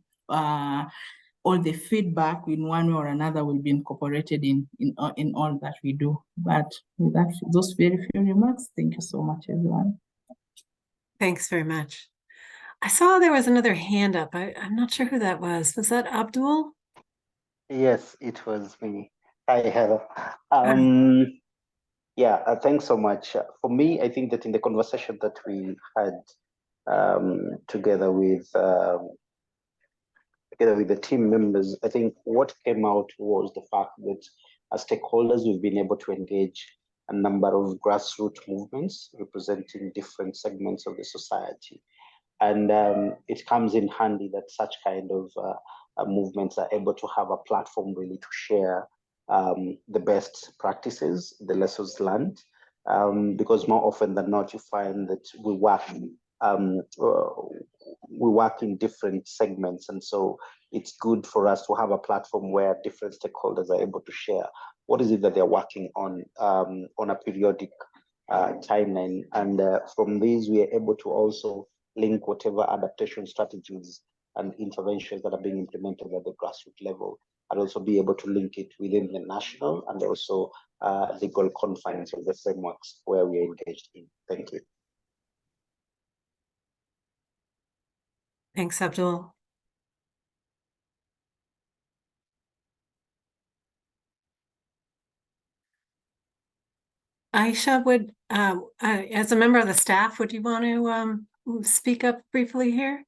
feedback in one way or another will be incorporated in all that we do. But with that, those very few remarks, thank you so much, everyone. Thanks very much. I saw there was another hand up. I'm not sure who that was. Was that Abdul? Yes, it was me. Hi, Heather. Yeah, thanks so much. For me, I think that in the conversation that we had together with the team members, I think what came out was the fact that as stakeholders, we've been able to engage a number of grassroots movements representing different segments of the society. And it comes in handy that such kind of movements are able to have a platform really to share the best practices, the lessons learned, because more often than not, you find that we work in different segments, and so it's good for us to have a platform where different stakeholders are able to share what is it that they're working on a periodic timeline, and from these we are able to also link whatever adaptation strategies and interventions that are being implemented at the grassroots level, and also be able to link it within the national and also legal confines of the frameworks where we are engaged in. Thank you. Thanks, Abdul. Aisha, would as a member of the staff, would you want to speak up briefly here?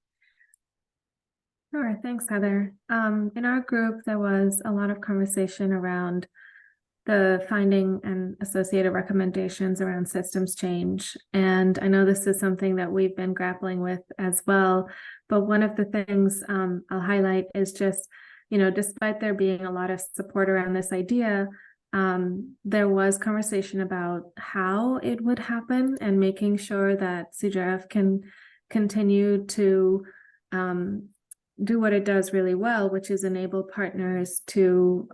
Sure, thanks, Heather. In our group, there was a lot of conversation around the finding and associated recommendations around systems change. And I know this is something that we've been grappling with as well. But one of the things I'll highlight is just, despite there being a lot of support around this idea, there was conversation about how it would happen and making sure that CJRF can continue to do what it does really well, which is enable partners to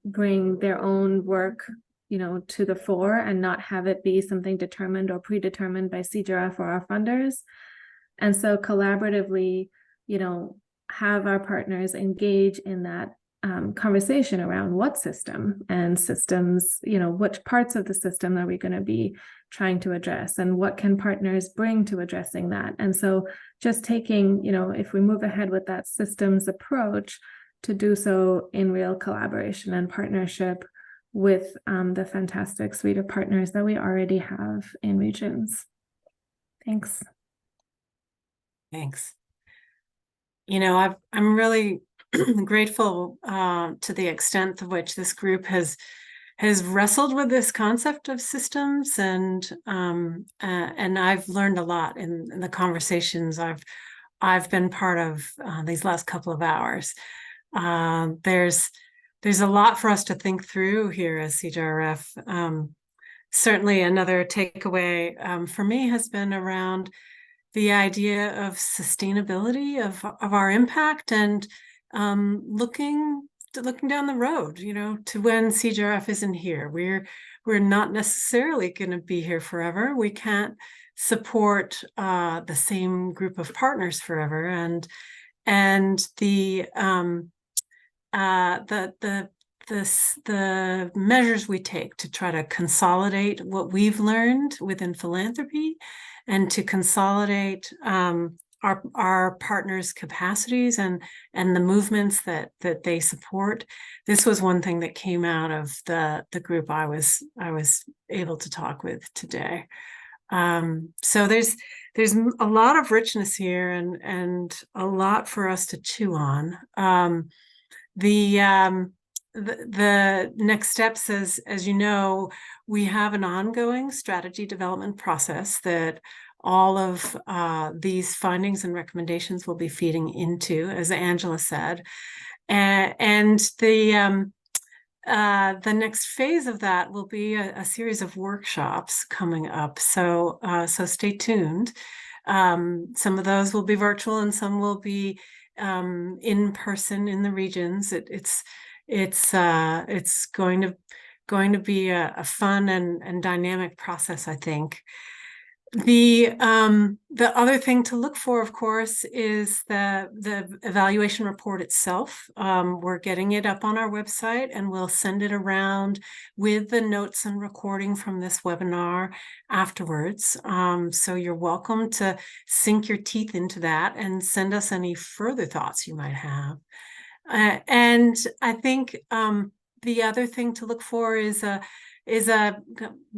bring their own work, to the fore and not have it be something determined or predetermined by CJRF or our funders. And so collaboratively, have our partners engage in that conversation around what system and systems, which parts of the system are we going to be trying to address, and what can partners bring to addressing that. And so just taking, if we move ahead with that systems approach, to do so in real collaboration and partnership with the fantastic suite of partners that we already have in regions. Thanks. Thanks. I'm really grateful to the extent to which this group has wrestled with this concept of systems, and I've learned a lot in the conversations I've been part of these last couple of hours. There's a lot for us to think through here as CJRF. Certainly another takeaway for me has been around the idea of sustainability of our impact, and looking down the road, to when CJRF isn't here. We're not necessarily going to be here forever. We can't support the same group of partners forever, and the measures we take to try to consolidate what we've learned within philanthropy, and to consolidate our partners' capacities and the movements that they support. This was one thing that came out of the group I was able to talk with today. So there's a lot of richness here, and a lot for us to chew on. The next steps, as you know, we have an ongoing strategy development process that all of these findings and recommendations will be feeding into, as Angela said, and the next phase of that will be a series of workshops coming up. So stay tuned. Some of those will be virtual, and some will be in person in the regions. It's going to be a fun and dynamic process, I think. The other thing to look for, of course, is the evaluation report itself. We're getting it up on our website, and we'll send it around with the notes and recording from this webinar afterwards. So you're welcome to sink your teeth into that and send us any further thoughts you might have. And I think the other thing to look for is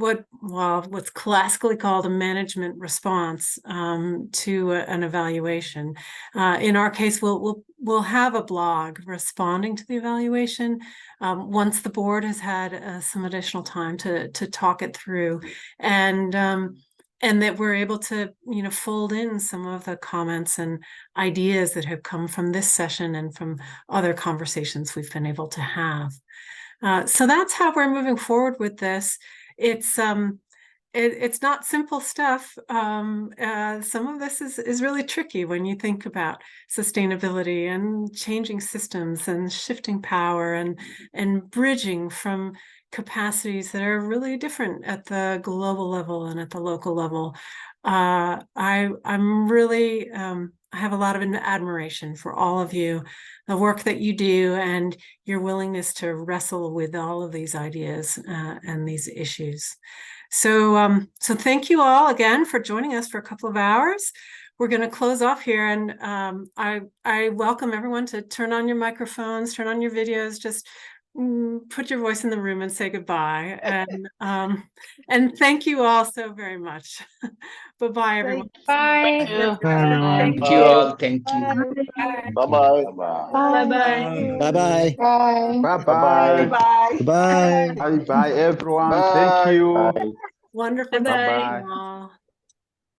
what's classically called a management response to an evaluation. In our case, we'll have a blog responding to the evaluation once the board has had some additional time to talk it through, and that we're able to fold in some of the comments and ideas that have come from this session and from other conversations we've been able to have. So that's how we're moving forward with this. It's not simple stuff. Some of this is really tricky when you think about sustainability and changing systems and shifting power and bridging from capacities that are really different at the global level and at the local level. I'm really I have a lot of admiration for all of you, the work that you do, and your willingness to wrestle with all of these ideas and these issues. So thank you all again for joining us for a couple of hours. We're going to close off here, and I welcome everyone to turn on your microphones, turn on your videos, just put your voice in the room and say goodbye. And thank you all so very much. Bye-bye, everyone. Bye. Thank you. Thank you all. Thank you. Bye-bye. Bye-bye. Bye-bye. Bye-bye. Bye-bye. Bye bye everyone. Thank Bye. you. Bye. Wonderful. Bye-bye. All.